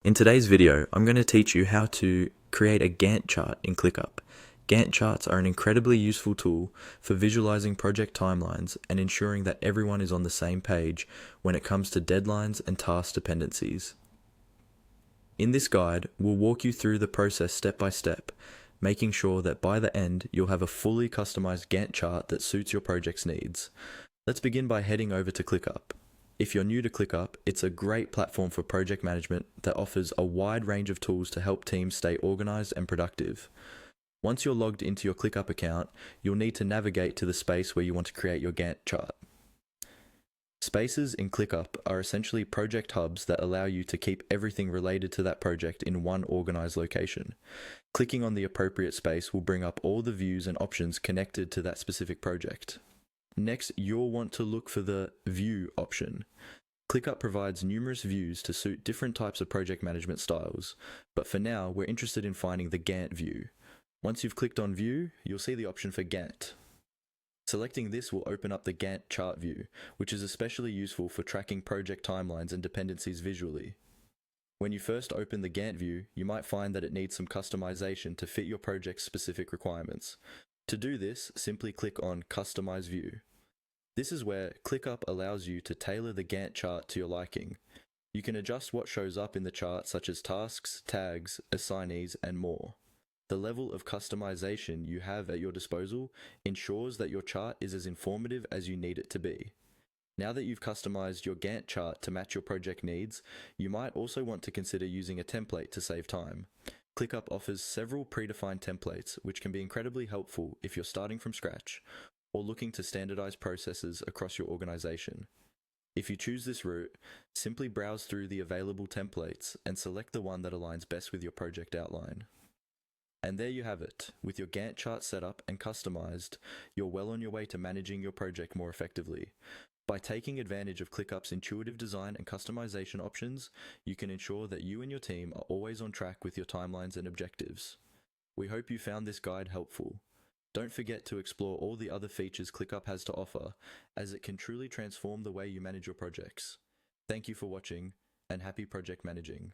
In today's video, I'm going to teach you how to create a Gantt chart in ClickUp. Gantt charts are an incredibly useful tool for visualizing project timelines and ensuring that everyone is on the same page when it comes to deadlines and task dependencies. In this guide, we'll walk you through the process step by step, making sure that by the end you'll have a fully customized Gantt chart that suits your project's needs. Let's begin by heading over to ClickUp. If you're new to ClickUp, it's a great platform for project management that offers a wide range of tools to help teams stay organized and productive. Once you're logged into your ClickUp account, you'll need to navigate to the space where you want to create your Gantt chart. Spaces in ClickUp are essentially project hubs that allow you to keep everything related to that project in one organized location. Clicking on the appropriate space will bring up all the views and options connected to that specific project. Next, you'll want to look for the View option. ClickUp provides numerous views to suit different types of project management styles, but for now, we're interested in finding the Gantt view. Once you've clicked on View, you'll see the option for Gantt. Selecting this will open up the Gantt chart view, which is especially useful for tracking project timelines and dependencies visually. When you first open the Gantt view, you might find that it needs some customization to fit your project's specific requirements. To do this, simply click on Customize View. This is where ClickUp allows you to tailor the Gantt chart to your liking. You can adjust what shows up in the chart, such as tasks, tags, assignees, and more. The level of customization you have at your disposal ensures that your chart is as informative as you need it to be. Now that you've customized your Gantt chart to match your project needs, you might also want to consider using a template to save time. ClickUp offers several predefined templates, which can be incredibly helpful if you're starting from scratch or looking to standardize processes across your organization. If you choose this route, simply browse through the available templates and select the one that aligns best with your project outline. And there you have it. With your Gantt chart set up and customized, you're well on your way to managing your project more effectively. By taking advantage of ClickUp's intuitive design and customization options, you can ensure that you and your team are always on track with your timelines and objectives. We hope you found this guide helpful. Don't forget to explore all the other features ClickUp has to offer, as it can truly transform the way you manage your projects. Thank you for watching, and happy project managing.